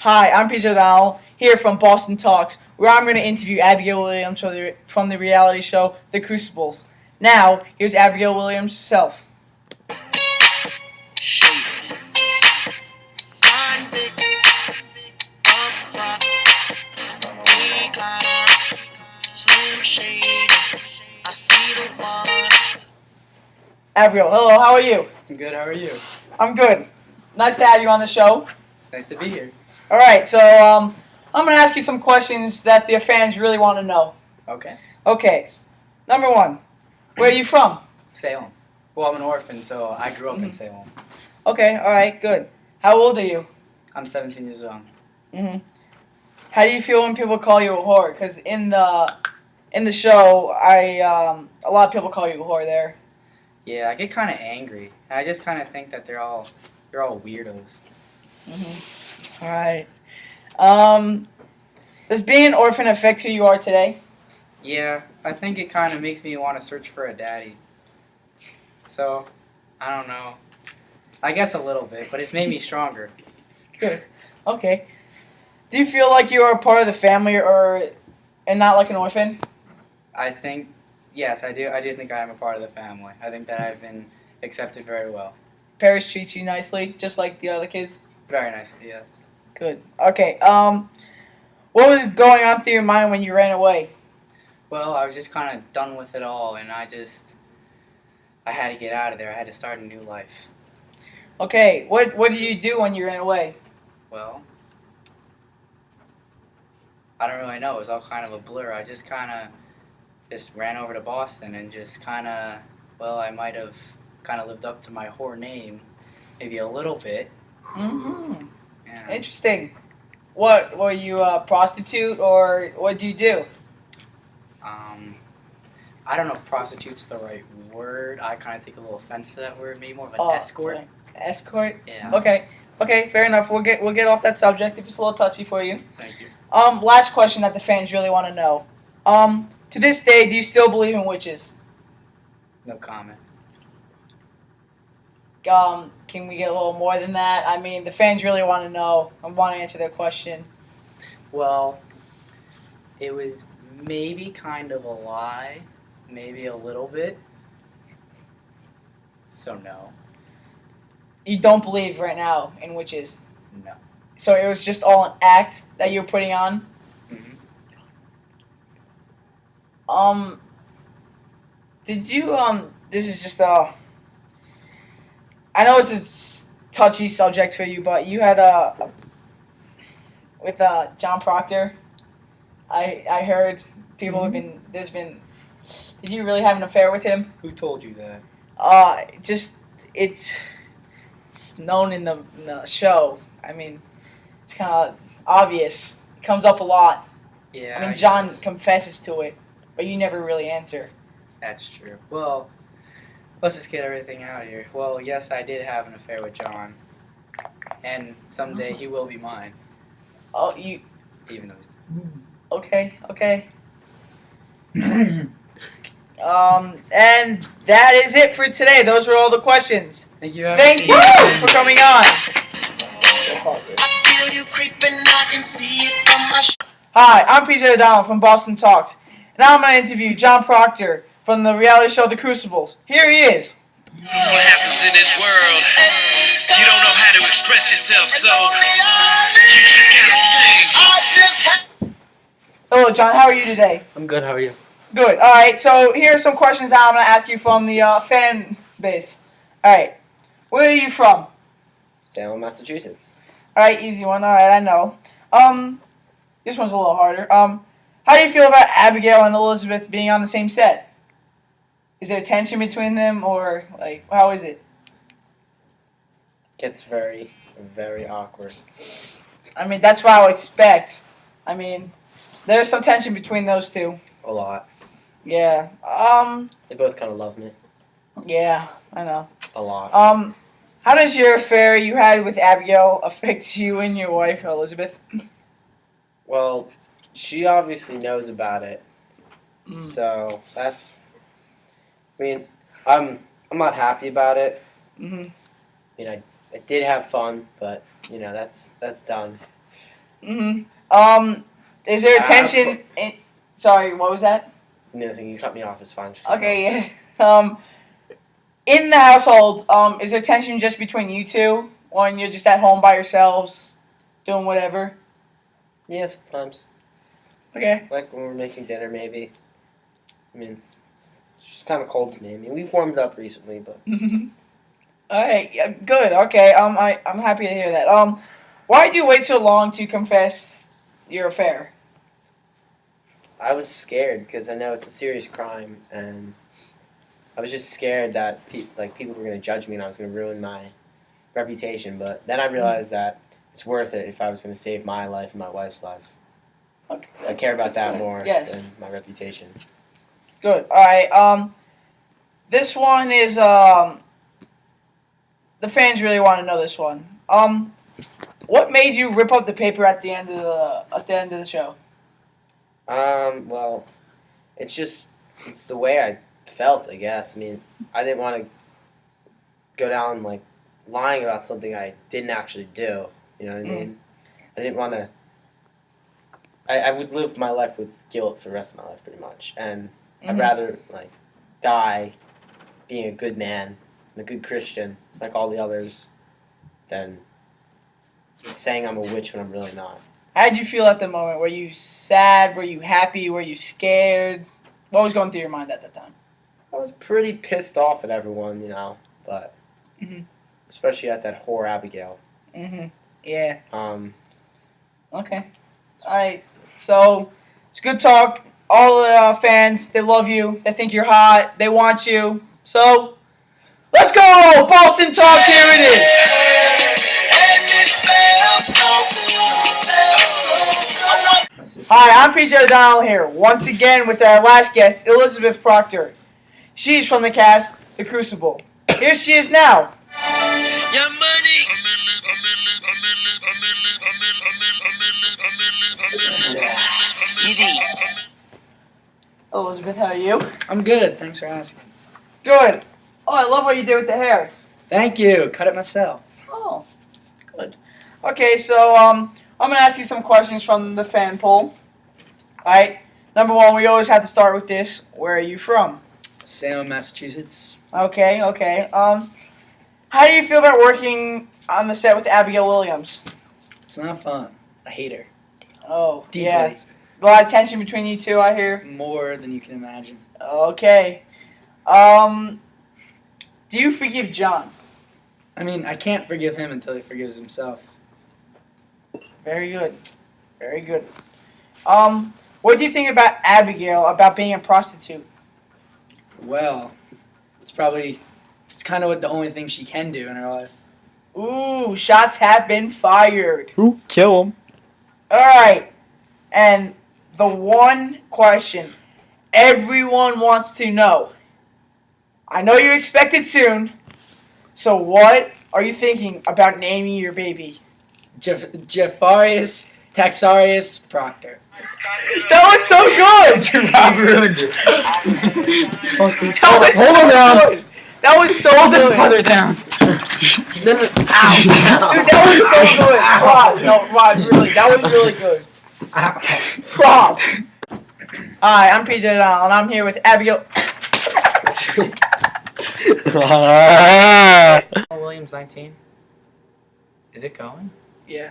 Hi, I'm PJ O'Donnell, here from Boston Talks, where I'm going to interview Abigail Williams from the reality show The Crucibles. Now, here's Abigail Williams herself. Abigail, hello, how are you? I'm good, how are you? I'm good. Nice to have you on the show. Nice to be here. Alright, so I'm going to ask you some questions that the fans really want to know. Okay. Okay, number one, where are you from? Salem. Well, I'm an orphan, so I grew up in Salem. Okay, alright, good. How old are you? I'm 17 years old. How do you feel when people call you a whore? Because in the show, a lot of people call you a whore there. Yeah, I get kind of angry. I just kind of think that they're all weirdos. Alright. Does being an orphan affect who you are today? Yeah, I think it kind of makes me want to search for a daddy. So, I don't know. I guess a little bit, but it's made me stronger. Good. Okay. Do you feel like you are a part of the family and not like an orphan? I think, yes, I do. I do think I am a part of the family. I think that I've been accepted very well. Parents treat you nicely, just like the other kids? Very nicely, yes. Good. Okay. What was going on through your mind when you ran away? Well, I was just kind of done with it all, and I had to get out of there. I had to start a new life. Okay. What did you do when you ran away? Well, I don't really know. It was all kind of a blur. I just ran over to Boston and I might have kind of lived up to my whore name, maybe a little bit. Mm-hmm. Yeah. Interesting. What, were you a prostitute or what did you do? I don't know if prostitute's the right word. I kind of take a little offense to that word. Maybe more of an escort. Sorry. Escort? Yeah. Okay, fair enough. We'll get off that subject if it's a little touchy for you. Thank you. Last question that the fans really want to know. To this day, do you still believe in witches? No comment. Can we get a little more than that? I mean, the fans really want to know. I want to answer their question. Well, it was maybe kind of a lie, maybe a little bit. So no. You don't believe right now in witches? No. So it was just all an act that you were putting on? Did you, this is just I know it's a touchy subject for you, but you had with John Proctor, I heard people did you really have an affair with him? Who told you that? It's known in the show. I mean, it's kind of obvious. It comes up a lot. Yeah. I mean, John confesses to it, but you never really answer. That's true. Well, let's just get everything out here. Well, yes, I did have an affair with John, and someday he will be mine. Oh, you... Even though he's... Okay. And that is it for today. Those were all the questions. Thank you. Thank you for coming on. Hi, I'm PJ O'Donnell from Boston Talks, and I'm going to interview John Proctor from the reality show The Crucibles. Here he is. What happens in this world? You don't know how to express yourself, so you just gotta sing. Hello, John. How are you today? I'm good. How are you? Good. All right. So here are some questions that I'm going to ask you from the fan base. All right. Where are you from? Salem, Massachusetts. All right. Easy one. All right. I know. This one's a little harder. How do you feel about Abigail and Elizabeth being on the same set? Is there tension between them, or like how is it? Gets very, very awkward. I mean, that's what I would expect. I mean, there's some tension between those two. A lot. Yeah. They both kind of love me. Yeah, I know. A lot. How does your affair you had with Abigail affect you and your wife, Elizabeth? Well, she obviously knows about it. So that's... I mean, I'm not happy about it. I mean, I did have fun, but, that's done. Is there tension? Sorry, what was that? Nothing. You cut me off. It's fine. Okay. In the household, is there tension just between you two when you're just at home by yourselves, doing whatever? Yeah, sometimes. Okay. Like when we're making dinner, maybe. I mean, it's just kind of cold to me. I mean, we've warmed up recently, but. All right. Yeah, good. Okay. I'm happy to hear that. Why did you wait so long to confess your affair? I was scared because I know it's a serious crime, and I was just scared that people were going to judge me and I was going to ruin my reputation. But then I realized that it's worth it if I was going to save my life and my wife's life. Okay. I care about that more Yes. than my reputation. Good. All right. This one is the fans really want to know this one. What made you rip up the paper at the end of the show? Well, it's the way I felt, I guess. I mean, I didn't want to go down like lying about something I didn't actually do. You know what I mean? I didn't want to. I would live my life with guilt for the rest of my life, pretty much, and I'd rather like die being a good man, and a good Christian, like all the others, than saying I'm a witch when I'm really not. How did you feel at the moment? Were you sad? Were you happy? Were you scared? What was going through your mind at that time? I was pretty pissed off at everyone, you know, but especially at that whore Abigail. Yeah. Okay. All right. So it's good talk. All the fans, they love you. They think you're hot. They want you. So let's go, Boston Talk. Here it is. Hi, I'm PJ O'Donnell here, once again with our last guest, Elizabeth Proctor. She's from the cast, The Crucible. Here she is now. Your money. Elizabeth, how are you? I'm good. Thanks for asking. Good. Oh, I love what you did with the hair. Thank you. Cut it myself. Oh, good. Okay, so I'm gonna ask you some questions from the fan poll. All right. Number one, we always have to start with this. Where are you from? Salem, Massachusetts. Okay. How do you feel about working on the set with Abigail Williams? It's not fun. I hate her. Oh, Deeply. yeah. A lot of tension between you two, I hear. More than you can imagine. Okay. Do you forgive John? I mean, I can't forgive him until he forgives himself. Very good. Very good. What do you think about Abigail, about being a prostitute? Well, it's kind of the only thing she can do in her life. Ooh, shots have been fired. Who? Kill him. All right. And the one question everyone wants to know. I know you expect it soon. So what are you thinking about naming your baby? Jafarius Taxarius Proctor. That was so good! Rob ruined it. That was so good! That was so good! Put her down. Dude, that was so good! Rob, no, Rob, really, that was really good. Rob! Hi, I'm PJ Donald, and I'm here with Abigail. Williams 19. Is it going? Yeah.